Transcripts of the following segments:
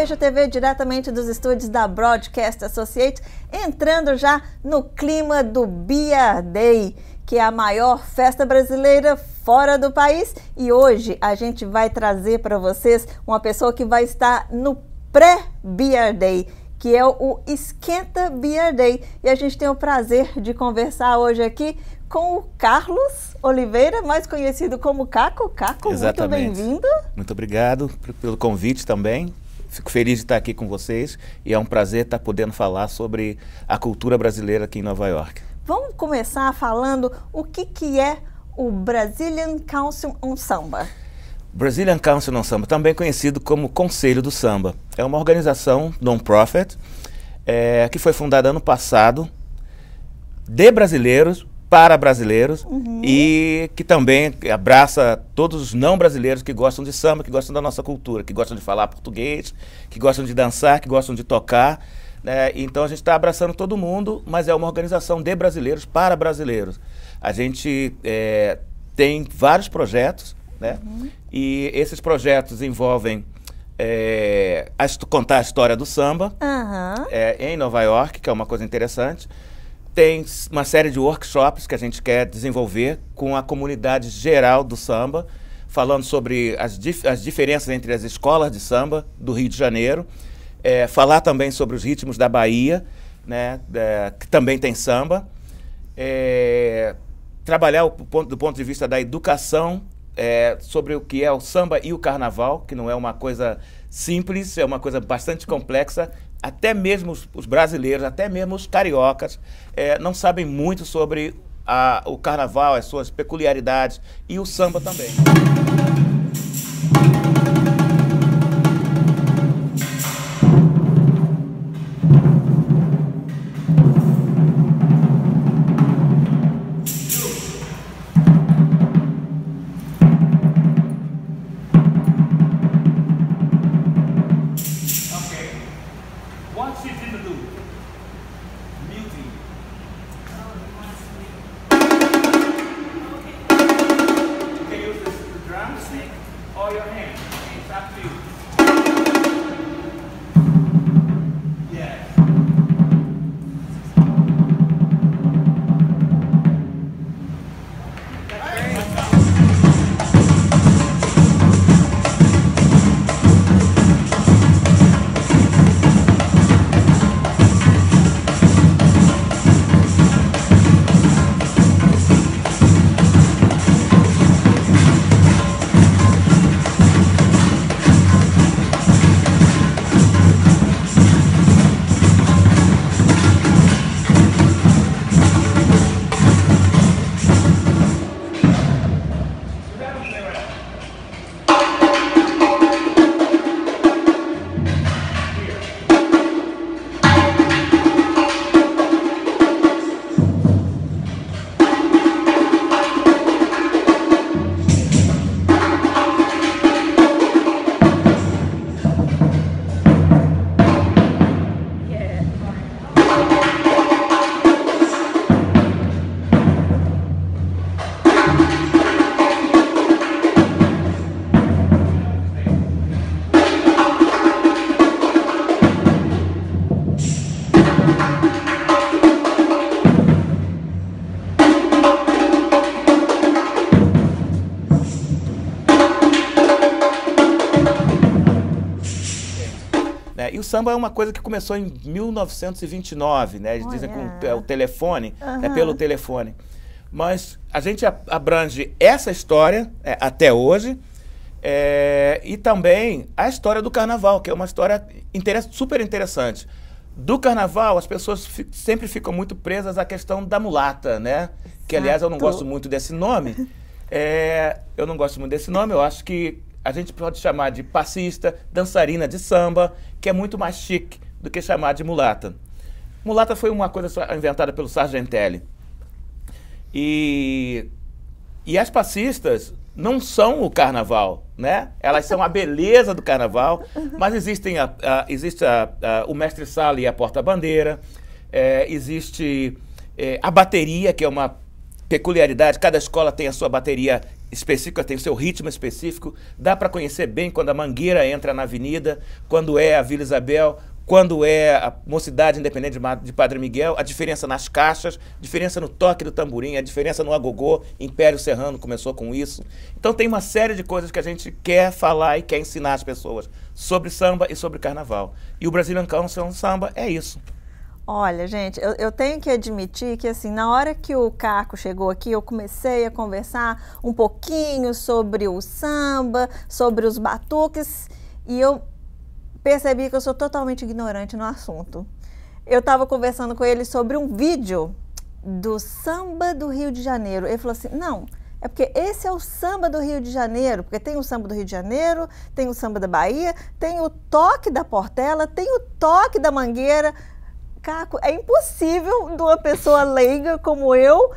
Veja TV diretamente dos estúdios da Broadcast Associates, entrando já no clima do Beer Day, que é a maior festa brasileira fora do país. E hoje a gente vai trazer para vocês uma pessoa que vai estar no pré-Beer Day, que é o Esquenta Beer Day. E a gente tem o prazer de conversar hoje aqui com o Carlos Oliveira, mais conhecido como Caco. Caco, exatamente. Muito bem-vindo. Muito obrigado pelo convite também. Fico feliz de estar aqui com vocês e é um prazer estar podendo falar sobre a cultura brasileira aqui em Nova York. Vamos começar falando o que é o Brazilian Council on Samba. Brazilian Council on Samba, também conhecido como Conselho do Samba. É uma organização non-profit que foi fundada ano passado de brasileiros para brasileiros e que também abraça todos os não brasileiros que gostam de samba, que gostam da nossa cultura, que gostam de falar português, que gostam de dançar, que gostam de tocar. Então a gente está abraçando todo mundo, mas é uma organização de brasileiros para brasileiros. A gente tem vários projetos, né? E esses projetos envolvem contar a história do samba em Nova York, que é uma coisa interessante. Tem uma série de workshops que a gente quer desenvolver com a comunidade geral do samba, falando sobre as diferenças entre as escolas de samba do Rio de Janeiro, falar também sobre os ritmos da Bahia, né, que também tem samba, trabalhar do ponto de vista da educação sobre o que é o samba e o carnaval, que não é uma coisa simples, é uma coisa bastante complexa. Até mesmo os brasileiros, até mesmo os cariocas, não sabem muito sobre o carnaval, as suas peculiaridades e o samba também. E o samba é uma coisa que começou em 1929, né? Eles dizem que o telefone, pelo telefone. Mas a gente abrange essa história até hoje e também a história do carnaval, que é uma história super interessante. Do carnaval, as pessoas sempre ficam muito presas à questão da mulata, né? Que, aliás, eu não gosto muito desse nome. Eu não gosto muito desse nome, eu acho que a gente pode chamar de passista, dançarina de samba, que é muito mais chique do que chamar de mulata. Mulata foi uma coisa inventada pelo Sargentelli. E as passistas não são o carnaval, né? Elas são a beleza do carnaval, mas existe o mestre-sala e a porta-bandeira, existe a bateria, que é uma peculiaridade, cada escola tem a sua bateria específica, tem o seu ritmo específico, dá para conhecer bem quando a Mangueira entra na avenida, quando é a Vila Isabel, quando é a Mocidade Independente de Padre Miguel, a diferença nas caixas, diferença no toque do tamborim, a diferença no agogô, Império Serrano começou com isso. Então tem uma série de coisas que a gente quer falar e quer ensinar as pessoas sobre samba e sobre carnaval. E o Brazilian Council Samba é isso. Olha, gente, eu tenho que admitir que, assim, na hora que o Caco chegou aqui, eu comecei a conversar um pouquinho sobre o samba, sobre os batuques, e eu percebi que eu sou totalmente ignorante no assunto. Eu estava conversando com ele sobre um vídeo do samba do Rio de Janeiro. Ele falou assim, não, é porque esse é o samba do Rio de Janeiro, porque tem o samba do Rio de Janeiro, tem o samba da Bahia, tem o toque da Portela, tem o toque da Mangueira. Caco, é impossível de uma pessoa leiga como eu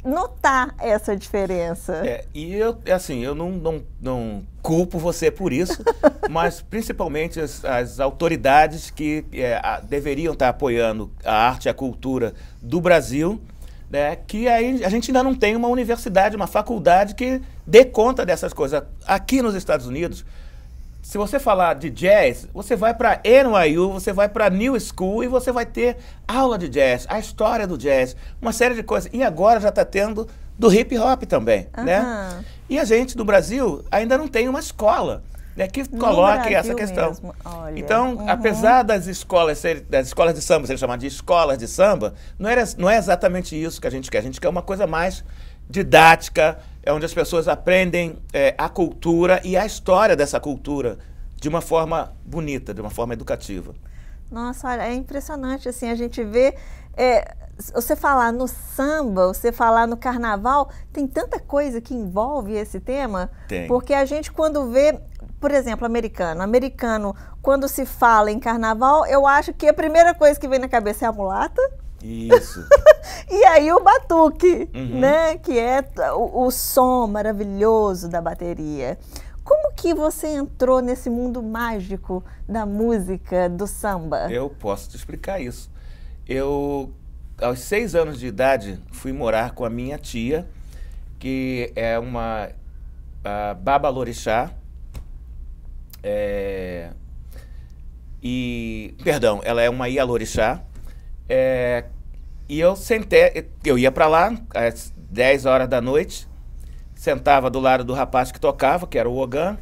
notar essa diferença. E eu, assim, eu não culpo você por isso, mas principalmente as autoridades que deveriam estar apoiando a arte e a cultura do Brasil, né, que aí a gente ainda não tem uma universidade, uma faculdade que dê conta dessas coisas. Aqui nos Estados Unidos, se você falar de jazz, você vai para NYU, você vai para New School e você vai ter aula de jazz, a história do jazz, uma série de coisas. E agora já está tendo do hip hop também, né? E a gente do Brasil ainda não tem uma escola, né, que coloque essa questão. Então, apesar das escolas de samba serem chamadas de escolas de samba, não é exatamente isso que a gente quer. A gente quer uma coisa mais didática, é onde as pessoas aprendem a cultura e a história dessa cultura de uma forma bonita, de uma forma educativa. Nossa, olha, é impressionante, assim, a gente vê, você falar no samba, você falar no carnaval, tem tanta coisa que envolve esse tema, Tem. Porque a gente quando vê, por exemplo, americano, quando se fala em carnaval, eu acho que a primeira coisa que vem na cabeça é a mulata. Isso. E aí o batuque, né? Que é o som maravilhoso da bateria. Como que você entrou nesse mundo mágico da música, do samba? Eu posso te explicar isso. Eu, aos 6 anos de idade, fui morar com a minha tia, que é uma babalorixá. Perdão, ela é uma ialorixá. E eu ia para lá às 10 horas da noite, sentava do lado do rapaz que tocava, que era o Ogan,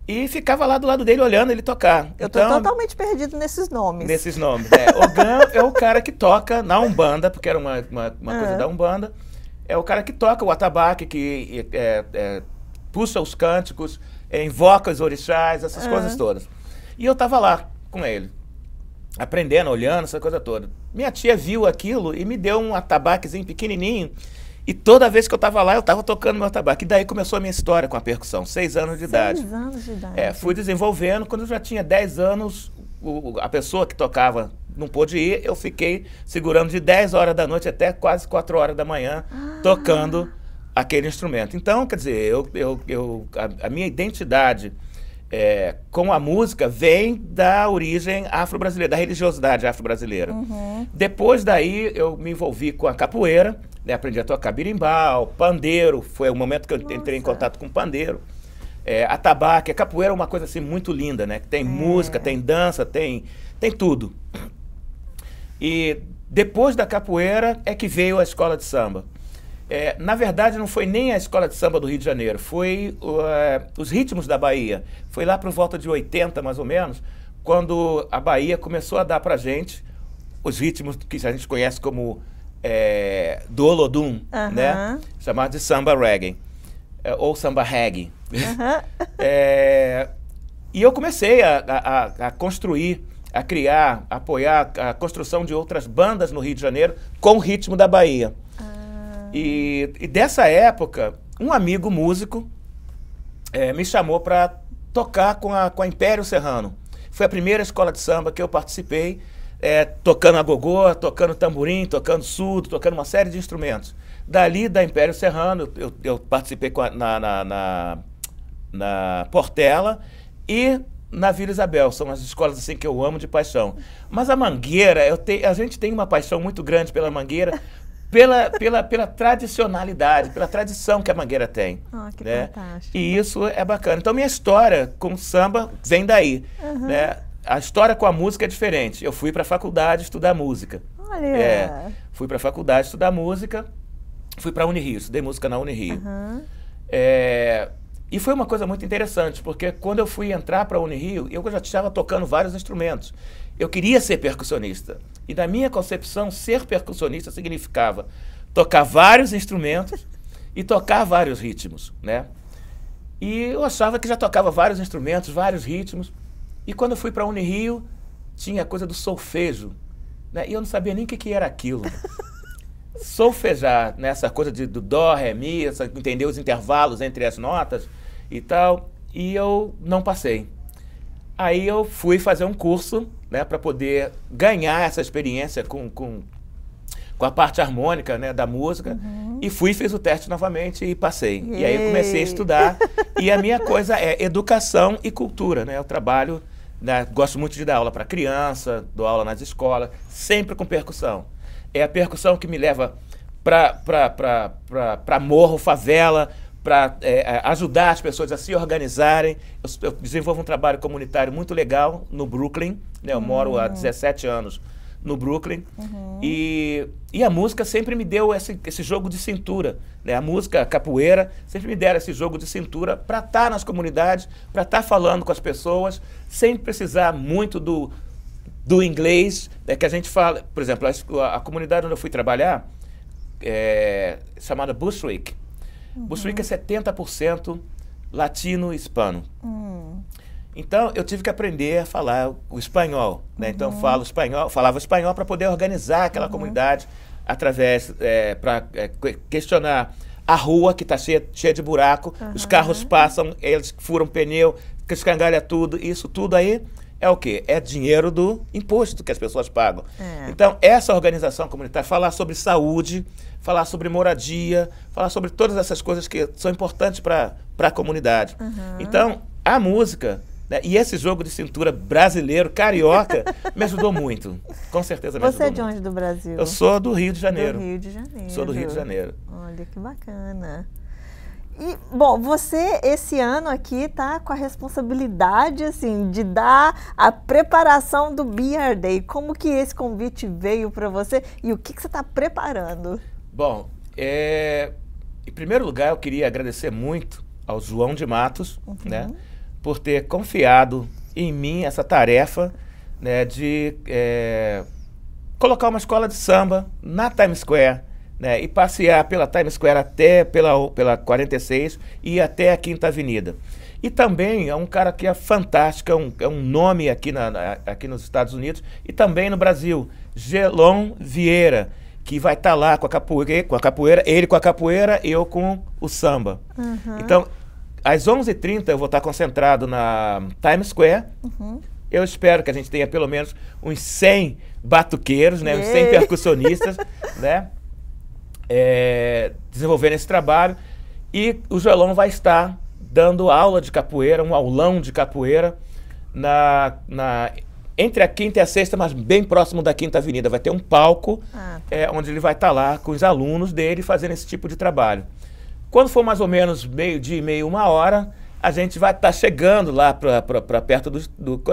e ficava lá do lado dele olhando ele tocar. Eu estou totalmente perdido nesses nomes. Nesses nomes. Ogan é o cara que toca na Umbanda, porque era uma coisa da Umbanda. É o cara que toca o atabaque, que puxa os cânticos, invoca os orixás, essas coisas todas. E eu estava lá com ele, aprendendo, olhando, essa coisa toda. Minha tia viu aquilo e me deu um atabaquezinho pequenininho. E toda vez que eu estava lá, eu estava tocando meu atabaque. E daí começou a minha história com a percussão, 6 anos de idade. 6 anos de idade. Fui desenvolvendo. Quando eu já tinha 10 anos, a pessoa que tocava não pôde ir. Eu fiquei segurando de 10 horas da noite até quase 4 horas da manhã, tocando aquele instrumento. Então, quer dizer, a minha identidade com a música vem da origem afro-brasileira, da religiosidade afro-brasileira. Depois daí eu me envolvi com a capoeira, né, aprendi a tocar birimbau, pandeiro, foi o momento que eu entrei em contato com o pandeiro. Atabaque, a capoeira é uma coisa assim muito linda, né? Tem música, tem dança, tem tudo. E depois da capoeira é que veio a escola de samba. Na verdade, não foi nem a escola de samba do Rio de Janeiro, foi os ritmos da Bahia. Foi lá por volta de 80, mais ou menos, quando a Bahia começou a dar pra gente os ritmos que a gente conhece como do Olodum, né? Chamado de samba reggae, ou samba reggae. E eu comecei a construir, a criar, a apoiar a construção de outras bandas no Rio de Janeiro com o ritmo da Bahia. E dessa época, um amigo músico me chamou para tocar com a Império Serrano. Foi a primeira escola de samba que eu participei, tocando agogô, tocando tamborim, tocando surdo, tocando uma série de instrumentos. Dali, da Império Serrano, eu participei na Portela e na Vila Isabel. São as escolas assim que eu amo de paixão. Mas a Mangueira, a gente tem uma paixão muito grande pela Mangueira, pela tradicionalidade, pela tradição que a Mangueira tem. Que né? fantástico. E isso é bacana. Então, minha história com o samba vem daí. Né? A história com a música é diferente. Eu fui para a faculdade estudar música. Olha! Fui para a faculdade estudar música, fui para a Unirio, estudei música na Unirio. E foi uma coisa muito interessante, porque quando eu fui entrar para a Unirio, eu já estava tocando vários instrumentos. Eu queria ser percussionista. E na minha concepção, ser percussionista significava tocar vários instrumentos e tocar vários ritmos, né? E eu achava que já tocava vários instrumentos, vários ritmos. E quando eu fui para a Unirio, tinha a coisa do solfejo, né? E eu não sabia nem o que era aquilo. Solfejar, né? Essa coisa do dó, ré, mi, entender os intervalos entre as notas e tal. E eu não passei. Aí eu fui fazer um curso, né, para poder ganhar essa experiência com a parte harmônica, né, da música. E fiz o teste novamente e passei. E aí eu comecei a estudar. E a minha coisa é educação e cultura, né? Eu trabalho, né, gosto muito de dar aula para criança, dou aula nas escolas, sempre com percussão. É a percussão que me leva para morro, favela, para ajudar as pessoas a se organizarem. Eu desenvolvo um trabalho comunitário muito legal no Brooklyn, né? Eu moro há 17 anos no Brooklyn. E a música sempre me deu esse jogo de cintura, né? A música, a capoeira, sempre me deram esse jogo de cintura para estar nas comunidades, para estar falando com as pessoas, sem precisar muito do inglês, né, que a gente fala. Por exemplo, a comunidade onde eu fui trabalhar, chamada Bushwick. Bushwick é 70% latino e hispano. Então, eu tive que aprender a falar o espanhol, né? Então, falava espanhol para poder organizar aquela comunidade através, para questionar a rua que está cheia de buraco, os carros passam, eles furam pneu, escangalha tudo, isso tudo aí é o quê? É dinheiro do imposto que as pessoas pagam. Então, essa organização comunitária, falar sobre saúde, falar sobre moradia, falar sobre todas essas coisas que são importantes para a comunidade. Então, a música, né, e esse jogo de cintura brasileiro, carioca, me ajudou muito. Com certeza me ajudou. Você é de onde do Brasil? Eu sou do Rio de Janeiro. Do Rio de Janeiro. Sou do Rio de Janeiro. Olha, que bacana. E, bom, você esse ano aqui tá com a responsabilidade, assim, de dar a preparação do Beer Day. Como que esse convite veio para você e o que você está preparando? Bom, em primeiro lugar, eu queria agradecer muito ao João de Matos, né, por ter confiado em mim essa tarefa, né, de colocar uma escola de samba na Times Square, né, e passear pela Times Square até pela 46 e até a Quinta Avenida. E também é um cara que é fantástico, é um nome aqui nos Estados Unidos e também no Brasil, Gelon Vieira, que vai estar lá com a capoeira, ele com a capoeira, eu com o samba. Então, às 11h30 eu vou estar concentrado na Times Square. Eu espero que a gente tenha pelo menos uns 100 batuqueiros, né, uns 100 percussionistas, né, desenvolvendo esse trabalho. E o Gelon vai estar dando aula de capoeira, um aulão de capoeira, entre a Quinta e a Sexta, mas bem próximo da Quinta Avenida. Vai ter um palco onde ele vai estar lá com os alunos dele fazendo esse tipo de trabalho. Quando for mais ou menos meio-dia e meia, 1h, a gente vai estar chegando lá para perto do...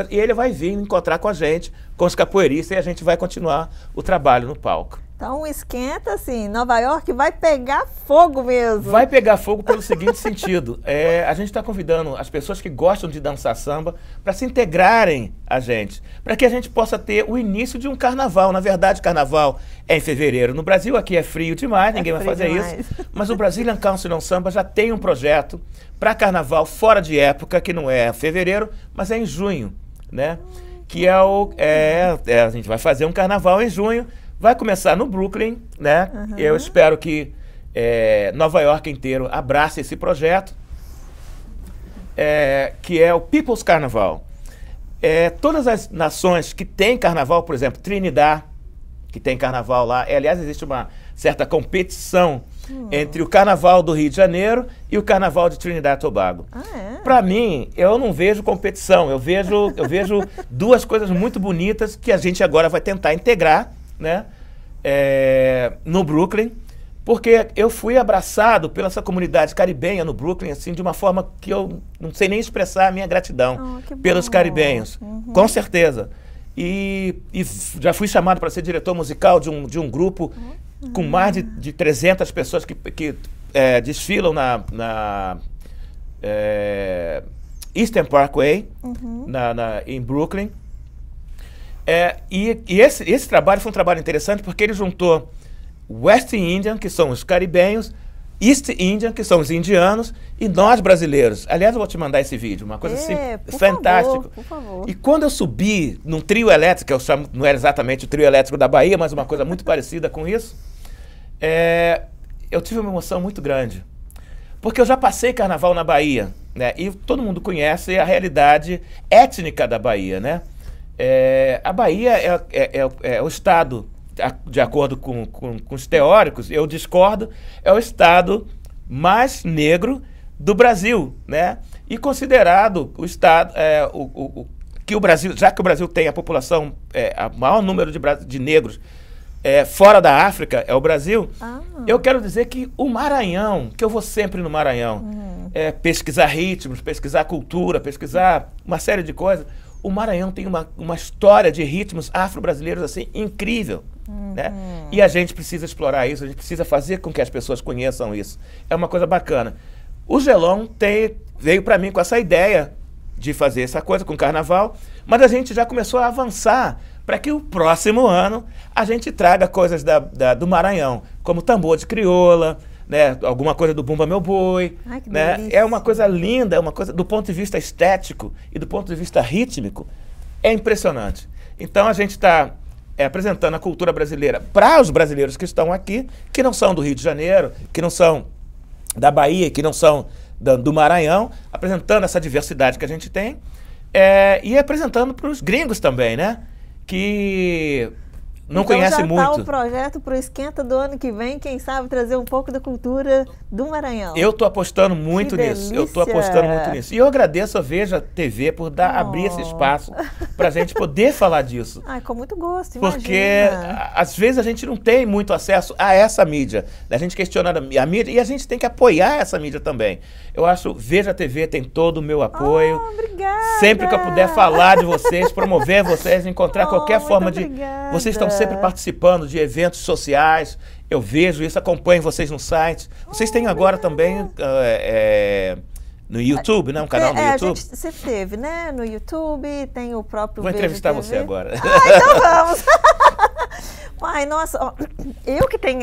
E ele vai vir encontrar com a gente, com os capoeiristas, e a gente vai continuar o trabalho no palco. Então, esquenta, assim, Nova York vai pegar fogo mesmo. Vai pegar fogo pelo seguinte sentido. A gente está convidando as pessoas que gostam de dançar samba para se integrarem a gente, para que a gente possa ter o início de um carnaval. Na verdade, carnaval é em fevereiro. No Brasil, aqui é frio demais, ninguém vai fazer isso. Mas o Brazilian Council on Samba já tem um projeto para carnaval fora de época, que não é fevereiro, mas é em junho, né? Que a gente vai fazer um carnaval em junho. Vai começar no Brooklyn, né? Eu espero que Nova York inteiro abrace esse projeto, que é o People's Carnaval. Todas as nações que têm carnaval, por exemplo, Trinidad, que tem carnaval lá, aliás, existe uma certa competição entre o carnaval do Rio de Janeiro e o carnaval de Trinidad e Tobago. Para mim, eu não vejo competição, eu vejo duas coisas muito bonitas que a gente agora vai tentar integrar, né? no Brooklyn, porque eu fui abraçado pela essa comunidade caribenha no Brooklyn, assim, de uma forma que eu não sei nem expressar a minha gratidão pelos caribenhos, com certeza. E já fui chamado para ser diretor musical de um grupo com mais de 300 pessoas que desfilam na Eastern Parkway, em Brooklyn. E esse trabalho foi um trabalho interessante porque ele juntou West Indian, que são os caribenhos, East Indian, que são os indianos, e nós brasileiros. Aliás, eu vou te mandar esse vídeo, uma coisa assim, fantástico. Por favor. E quando eu subi num trio elétrico, que eu chamo, não era exatamente o trio elétrico da Bahia, mas uma coisa muito parecida com isso, eu tive uma emoção muito grande. Porque eu já passei carnaval na Bahia, né? E todo mundo conhece a realidade étnica da Bahia, né? A Bahia é o estado, de acordo com os teóricos, eu discordo, é o estado mais negro do Brasil, né? E considerado o estado, que o Brasil, já que o Brasil tem a população, o maior número de negros fora da África, é o Brasil, eu quero dizer que o Maranhão, que eu vou sempre no Maranhão, pesquisar ritmos, pesquisar cultura, pesquisar uma série de coisas. O Maranhão tem uma história de ritmos afro-brasileiros assim incrível, né? E a gente precisa explorar isso, a gente precisa fazer com que as pessoas conheçam isso. É uma coisa bacana. O Gelon veio para mim com essa ideia de fazer essa coisa com o carnaval, mas a gente já começou a avançar para que o próximo ano a gente traga coisas do Maranhão, como tambor de crioula, né, alguma coisa do Bumba Meu Boi. Ai, que né? delícia. É uma coisa linda, é uma coisa do ponto de vista estético e do ponto de vista rítmico, é impressionante. Então a gente está apresentando a cultura brasileira para os brasileiros que estão aqui, que não são do Rio de Janeiro, que não são da Bahia, que não são do Maranhão, apresentando essa diversidade que a gente tem, e apresentando para os gringos também, né? Que não conhece muito. Então já está o projeto para o Esquenta do ano que vem, quem sabe trazer um pouco da cultura do Maranhão. Eu estou apostando muito nisso. Eu estou apostando muito nisso. E eu agradeço a Veja TV por abrir esse espaço para a gente poder falar disso. Ai, com muito gosto, porque às vezes a gente não tem muito acesso a essa mídia. A gente questiona a mídia e a gente tem que apoiar essa mídia também. Eu acho Veja TV tem todo o meu apoio. Obrigada. Sempre que eu puder falar de vocês, promover vocês, encontrar qualquer forma de... Obrigada. Vocês estão sempre participando de eventos sociais, eu vejo isso, acompanho vocês no site. Vocês têm agora também no YouTube, né? Um canal no YouTube? A gente sempre teve, né? No YouTube, tem o próprio Vou entrevistar você agora. Então vamos! Pai, nossa, ó,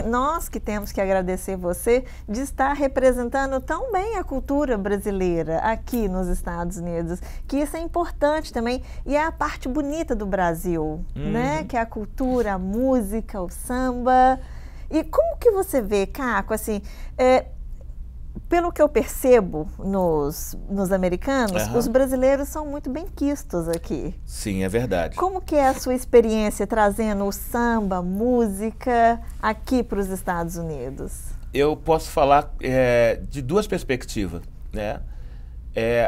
nós que temos que agradecer você de estar representando tão bem a cultura brasileira aqui nos Estados Unidos, que isso é importante também, e é a parte bonita do Brasil, né? Que é a cultura, a música, o samba. E como que você vê, Caco, assim, pelo que eu percebo nos americanos, os brasileiros são muito benquistos aqui. Sim, é verdade. Como que é a sua experiência trazendo o samba, música, aqui para os Estados Unidos? Eu posso falar de duas perspectivas, né?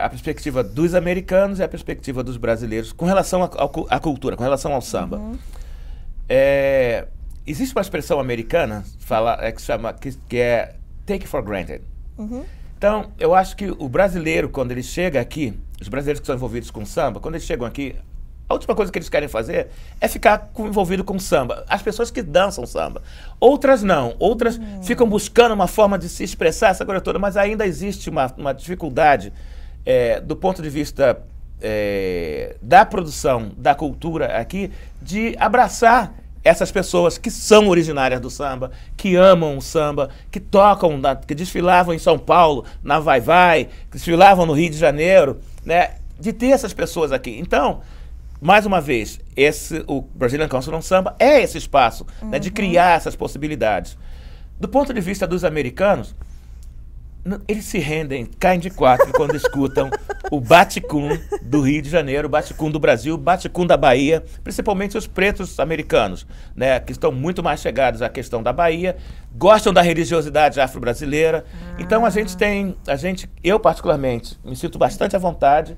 A perspectiva dos americanos e a perspectiva dos brasileiros com relação à cultura, com relação ao samba. Existe uma expressão americana que é take for granted. Então, eu acho que o brasileiro, quando ele chega aqui, os brasileiros que são envolvidos com samba, quando eles chegam aqui, a última coisa que eles querem fazer é ficar envolvido com samba. As pessoas que dançam samba. Outras não. Outras ficam buscando uma forma de se expressar, essa coisa toda, mas ainda existe uma dificuldade do ponto de vista da produção, da cultura aqui, de abraçar essas pessoas que são originárias do samba, que amam o samba, que tocam, que desfilavam em São Paulo, na Vai Vai, que desfilavam no Rio de Janeiro, né? De ter essas pessoas aqui. Então, mais uma vez, o Brazilian Council on Samba é esse espaço, né, de criar essas possibilidades. Do ponto de vista dos americanos, eles se rendem, caem de quatro quando escutam o Baticum do Rio de Janeiro, o Baticum do Brasil, o Baticum da Bahia, principalmente os pretos americanos, né, que estão muito mais chegados à questão da Bahia, gostam da religiosidade afro-brasileira. Então eu particularmente me sinto bastante à vontade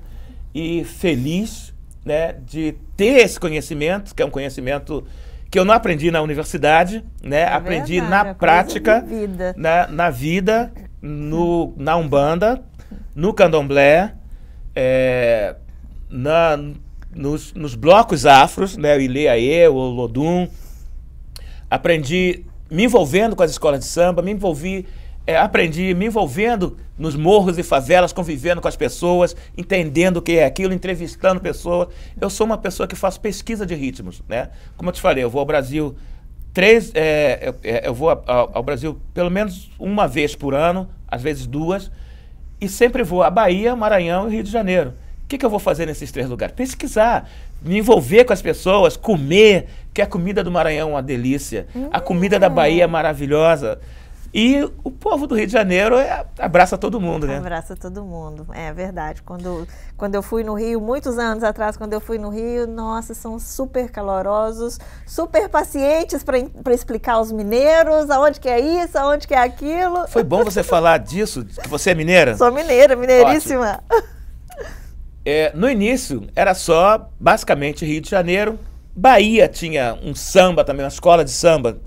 e feliz, né, de ter esse conhecimento, que é um conhecimento que eu não aprendi na universidade, né? Aprendi na prática, na vida, na Umbanda, no Candomblé, nos blocos afros, né? O Ileaê, o Olodum. Aprendi me envolvendo com as escolas de samba, aprendi me envolvendo nos morros e favelas, convivendo com as pessoas, entendendo o que é aquilo, entrevistando pessoas. Eu sou uma pessoa que faço pesquisa de ritmos, né? Como eu te falei, eu vou ao Brasil eu vou ao Brasil pelo menos uma vez por ano, às vezes duas, e sempre vou a Bahia, Maranhão e Rio de Janeiro. O que eu vou fazer nesses 3 lugares? Pesquisar, me envolver com as pessoas, comer, que a comida do Maranhão é uma delícia, a comida da Bahia é maravilhosa. E o povo do Rio de Janeiro abraça todo mundo, né? Abraça todo mundo, é verdade. Quando eu fui no Rio, muitos anos atrás, quando eu fui no Rio, nossa, são super calorosos, super pacientes para explicar aos mineiros aonde que é isso, aonde que é aquilo. Foi bom você falar disso, que você é mineira? Sou mineira, mineiríssima. No início, era só, basicamente, Rio de Janeiro. Bahia tinha um samba também, uma escola de samba,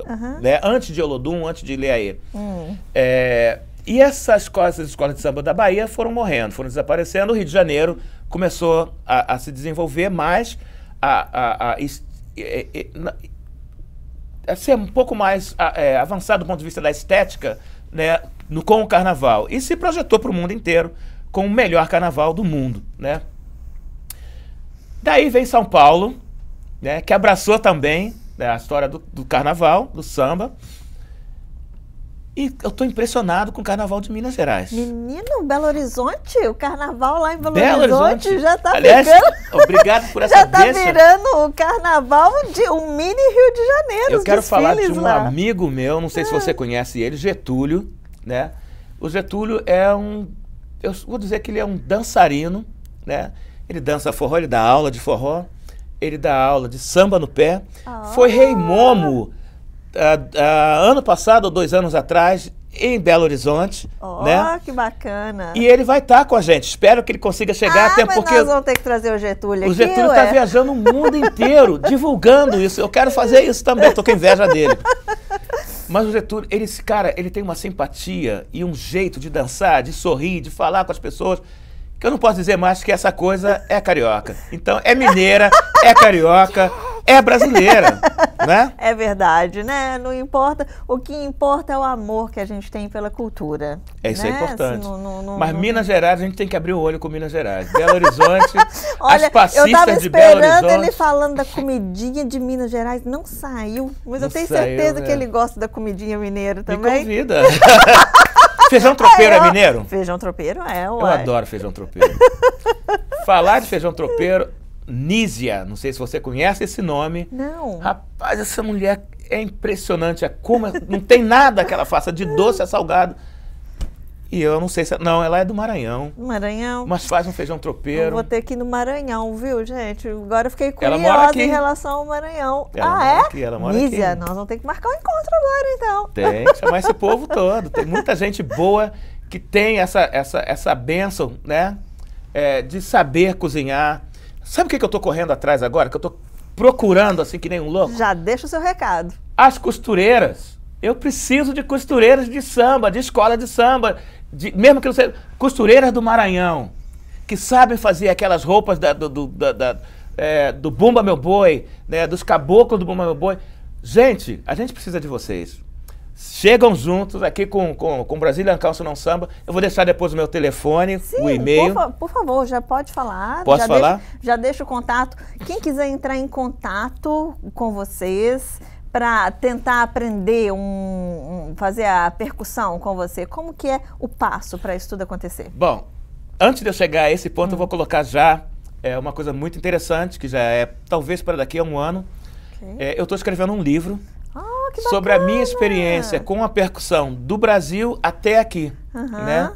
né? Antes de Olodum, antes de Ileaê. E essas escolas de samba da Bahia foram morrendo, foram desaparecendo. O Rio de Janeiro começou a se desenvolver mais, a ser um pouco mais avançado do ponto de vista da estética, né? Com o carnaval. E se projetou para o mundo inteiro com o melhor carnaval do mundo, né? Daí vem São Paulo, né, que abraçou também, né, a história do carnaval, do samba. E eu estou impressionado com o carnaval de Minas Gerais. Menino, Belo Horizonte, o carnaval lá em Belo Horizonte já está ficando... Obrigado por essa deixa. Já está virando o carnaval de um mini Rio de Janeiro. Eu quero falar de um amigo meu, não sei se você conhece ele, Getúlio, né? O Getúlio eu vou dizer que ele é um dançarino, né? Ele dança forró, ele dá aula de forró, ele dá aula de samba no pé. Foi Rei Momo ano passado ou 2 anos atrás em Belo Horizonte, né? Que bacana. E ele vai estar com a gente. Espero que ele consiga chegar até mas porque nós vamos ter que trazer o Getúlio aqui. O Getúlio está viajando o mundo inteiro, divulgando isso. Eu quero fazer isso também. Estou com inveja dele. Mas o Getúlio, ele tem uma simpatia e um jeito de dançar, de sorrir, de falar com as pessoas, que eu não posso dizer mais que essa coisa é carioca. Então, é mineira, é carioca, é brasileira, né? É verdade, né? Não importa. O que importa é o amor que a gente tem pela cultura. Isso né? É importante. Assim, Mas Minas Gerais, a gente tem que abrir o olho com Minas Gerais. Belo Horizonte, olha, as passistas de Belo Horizonte. Eu tava esperando ele falando da comidinha de Minas Gerais, não saiu. Mas não eu tenho saiu, certeza né? que ele gosta da comidinha mineira também. Me convida. Feijão tropeiro é mineiro? Feijão tropeiro ué. Eu adoro feijão tropeiro. Falar de feijão tropeiro, Nízia, não sei se você conhece esse nome. Não. Rapaz, essa mulher é impressionante. Não tem nada que ela faça de doce a salgado. E eu não sei se... Não, ela é do Maranhão. Maranhão. Mas faz um feijão tropeiro. Eu vou ter que ir no Maranhão, viu, gente? Agora eu fiquei curiosa em relação ao Maranhão. Ela mora Nízia, aqui. Nós vamos ter que marcar um encontro agora, então. Tem que chamar esse povo todo. Tem muita gente boa que tem essa bênção, né? De saber cozinhar. Sabe o que eu tô correndo atrás agora? Que eu tô procurando, assim, que nem um louco? Já deixa o seu recado. As costureiras. Eu preciso de costureiras de samba, de escola de samba, mesmo que não seja... Costureiras do Maranhão, que sabem fazer aquelas roupas do Bumba Meu Boi, né, dos caboclos do Bumba Meu Boi. Gente, a gente precisa de vocês. Chegam juntos aqui com Brazilian Council Não Samba. Eu vou deixar depois o meu telefone, o e-mail. Por favor, já pode falar. Posso falar? Já deixa o contato. Quem quiser entrar em contato com vocês para tentar aprender, fazer a percussão com você, como que é o passo para isso tudo acontecer? Bom, antes de eu chegar a esse ponto, eu vou colocar já uma coisa muito interessante, que já é talvez para daqui a um ano. Okay. Eu estou escrevendo um livro sobre a minha experiência com a percussão do Brasil até aqui, né?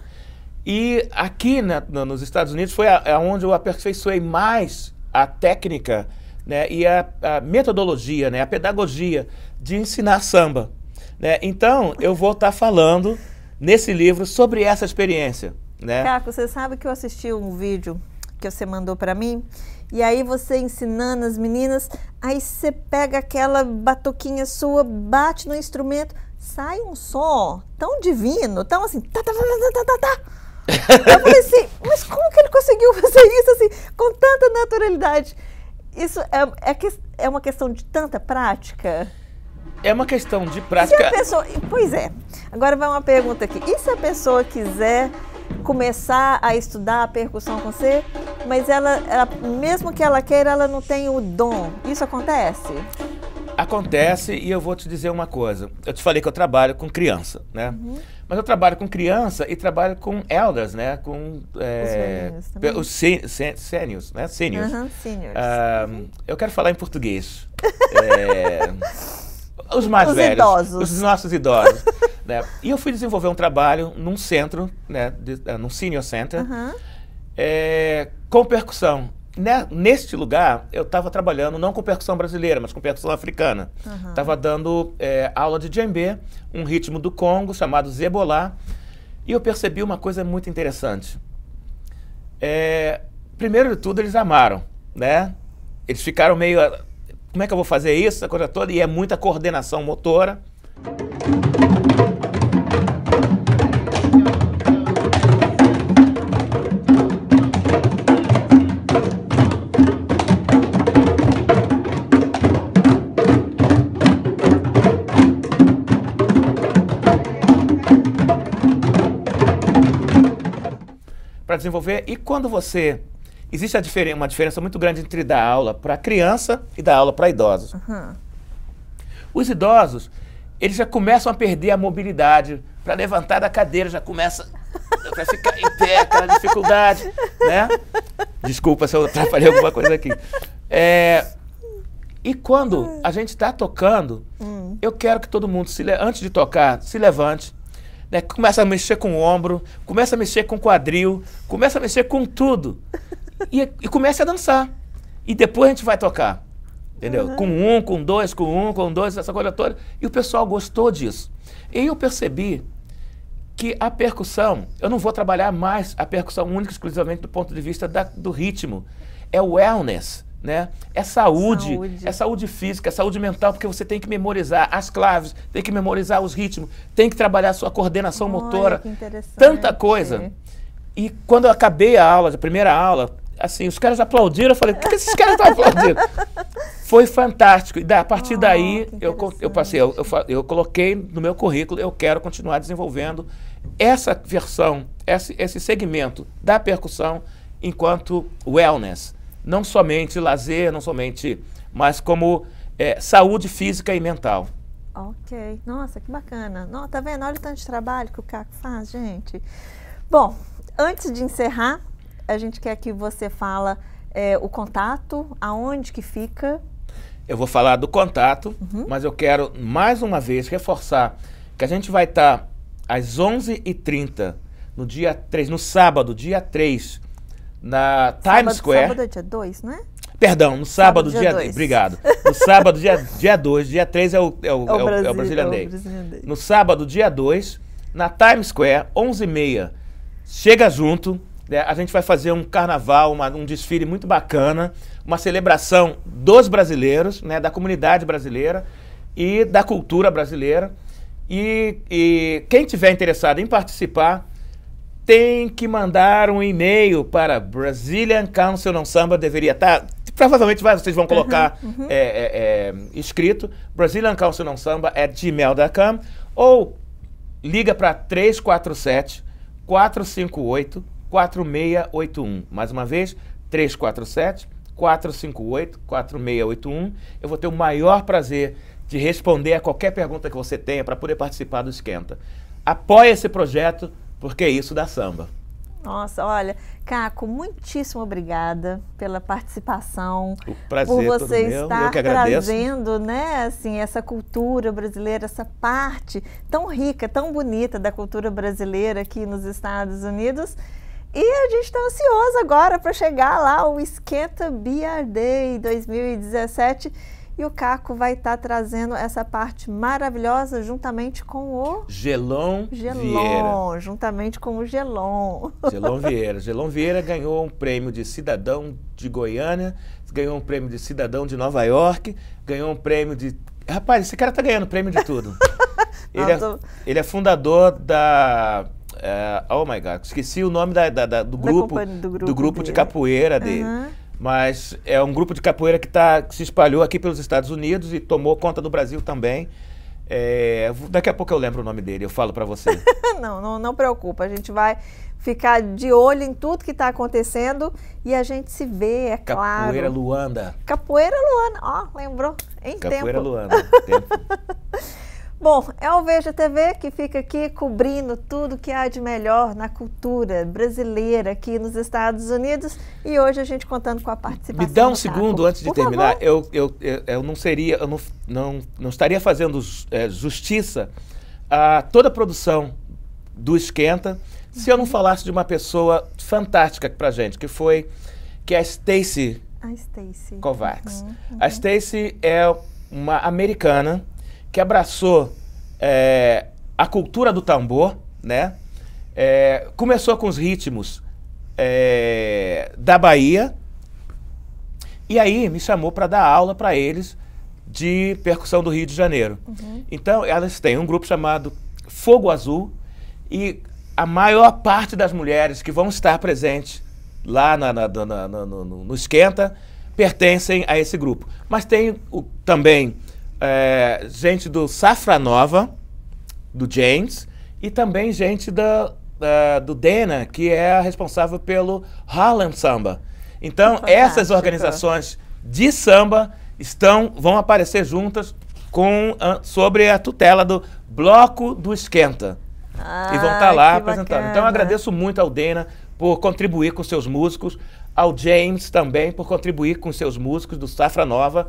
E aqui nos Estados Unidos foi onde eu aperfeiçoei mais a técnica, né, e a metodologia, né, a pedagogia de ensinar samba, né? Então, eu vou estar falando nesse livro sobre essa experiência, né? Caco, você sabe que eu assisti um vídeo que você mandou para mim e aí você ensinando as meninas, aí você pega aquela batuquinha sua, bate no instrumento, sai um som tão divino, tão assim, tá, tá, tá, tá, tá, tá. Eu falei assim, mas como que ele conseguiu fazer isso assim, com tanta naturalidade? Isso é uma questão de tanta prática? É uma questão de prática. Se a pessoa, pois é, agora vai uma pergunta aqui. E se a pessoa quiser começar a estudar a percussão com você, mas ela, mesmo que ela queira, ela não tem o dom? Isso acontece? Acontece, e eu vou te dizer uma coisa. Eu te falei que eu trabalho com criança, né? Mas eu trabalho com criança e trabalho com elders, né? Com os seniors, né? Seniors. Seniors. Eu quero falar em português. Os mais velhos. Idosos. Os nossos idosos. Né? E eu fui desenvolver um trabalho num centro, né? Num senior center, com percussão. Neste lugar, eu estava trabalhando não com percussão brasileira, mas com percussão africana. Estava dando aula de djembe, um ritmo do Congo chamado zebolá. E eu percebi uma coisa muito interessante. Primeiro de tudo, eles amaram, né? Eles ficaram meio... Como é que eu vou fazer isso, essa coisa toda? E é muita coordenação motora. Para desenvolver, e quando você... Existe uma diferença muito grande entre dar aula para criança e dar aula para idosos. Os idosos, eles já começam a perder a mobilidade, para levantar da cadeira já começa a ficar em pé, aquela dificuldade, né? Desculpa se eu atrapalhei alguma coisa aqui. E quando a gente está tocando, eu quero que todo mundo, antes de tocar, se levante, né? Começa a mexer com o ombro, começa a mexer com o quadril, começa a mexer com tudo. E comece a dançar. E depois a gente vai tocar. Entendeu? Com um, com dois, com um, com dois, essa coisa toda. E o pessoal gostou disso. E eu percebi que a percussão, eu não vou trabalhar mais a percussão única e exclusivamente do ponto de vista do ritmo. É wellness, né? É saúde, é saúde física, é saúde mental, porque você tem que memorizar as claves, tem que memorizar os ritmos, tem que trabalhar a sua coordenação motora. Que interessante. Tanta coisa. E quando eu acabei a aula, a primeira aula, assim, os caras aplaudiram, eu falei, por que esses caras estão aplaudindo? Foi fantástico. E a partir daí, eu coloquei no meu currículo, eu quero continuar desenvolvendo essa versão, esse segmento da percussão enquanto wellness. Não somente lazer, não somente, mas como saúde física e mental. Ok. Nossa, que bacana. Não, tá vendo? Olha o tanto de trabalho que o Caco faz, gente. Bom, antes de encerrar, a gente quer que você fala o contato, aonde que fica. Eu vou falar do contato, mas eu quero mais uma vez reforçar que a gente vai estar às 11h30 no dia 3, no sábado, dia 3, na Times Square. Sábado é dia 2, não é? Perdão, no sábado, dia 2. Obrigado. No sábado, dia 2, dia 3 é o Brazilian Day. No sábado, dia 2, na Times Square, 11h30. Chega junto, né? A gente vai fazer um carnaval, um desfile muito bacana, uma celebração dos brasileiros, né? Da comunidade brasileira e da cultura brasileira. E quem tiver interessado em participar, tem que mandar um e-mail para Brazilian Council on Samba, deveria estar... Provavelmente vocês vão colocar escrito, Brazilian Council on Samba @gmail.com, ou liga para 347-458-4681. Mais uma vez, 347-458-4681. Eu vou ter o maior prazer de responder a qualquer pergunta que você tenha para poder participar do Esquenta. Apoie esse projeto, porque é isso da samba. Nossa, olha, Caco, muitíssimo obrigada pela participação. O prazer por você todo meu, estar eu que agradeço. Trazendo, né, assim, essa cultura brasileira, essa parte tão rica, tão bonita da cultura brasileira aqui nos Estados Unidos. E a gente está ansioso agora para chegar lá, o Esquenta BR Day 2017. E o Caco vai estar trazendo essa parte maravilhosa juntamente com o... Gelon Vieira. Juntamente com o Gelon. Gelon Vieira. Gelon Vieira ganhou um prêmio de cidadão de Goiânia, ganhou um prêmio de cidadão de Nova York, ganhou um prêmio de... Rapaz, esse cara tá ganhando prêmio de tudo. Ele é fundador da... oh my God, esqueci o nome do grupo de capoeira dele. Mas é um grupo de capoeira que se espalhou aqui pelos Estados Unidos e tomou conta do Brasil também. Daqui a pouco eu lembro o nome dele, eu falo para você. Não preocupa, a gente vai ficar de olho em tudo que está acontecendo e a gente se vê, é claro. Capoeira Luanda. Capoeira Luanda, ó, lembrou? Em tempo. Capoeira Luanda, tempo. Bom, é o Veja TV que fica aqui cobrindo tudo que há de melhor na cultura brasileira aqui nos Estados Unidos e hoje a gente contando com a participação. Me dá um segundo antes de terminar. Eu não estaria fazendo justiça a toda a produção do Esquenta se eu não falasse de uma pessoa fantástica pra gente, que é a Stacey Kovacs. A Stacey é uma americana que abraçou a cultura do tambor, né? Começou com os ritmos da Bahia e aí me chamou para dar aula para eles de percussão do Rio de Janeiro. Então, elas têm um grupo chamado Fogo Azul e a maior parte das mulheres que vão estar presentes lá no Esquenta pertencem a esse grupo. Mas tem também gente do Safra Nova, do James, e também gente do Dana, que é a responsável pelo Harlem Samba. Então, essas organizações de samba vão aparecer juntas sobre a tutela do Bloco do Esquenta. E vão estar lá apresentando. Bacana. Então, eu agradeço muito ao Dana por contribuir com seus músicos, ao James também por contribuir com seus músicos do Safra Nova,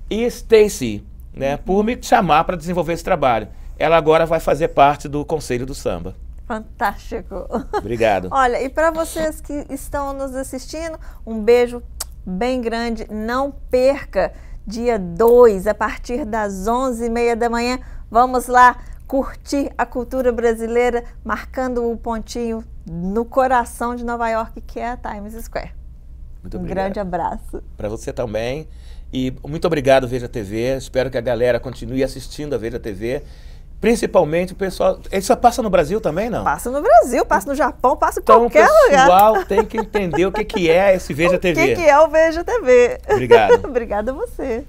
e Stacey, né, por me chamar para desenvolver esse trabalho. Ela agora vai fazer parte do Conselho do Samba. Fantástico. Obrigado. Olha, e para vocês que estão nos assistindo, um beijo bem grande. Não perca, dia 2, a partir das 11h30 da manhã. Vamos lá curtir a cultura brasileira, marcando o pontinho no coração de Nova York, que é a Times Square. Muito obrigado. Um grande abraço. Para você também. E muito obrigado, Veja TV. Espero que a galera continue assistindo a Veja TV. Principalmente o pessoal... Ele só passa no Brasil também, não? Passa no Brasil, passa no Japão, passa em qualquer lugar. Então o pessoal tem que entender o que é esse Veja TV. O que é o Veja TV. Obrigado. Obrigada a você.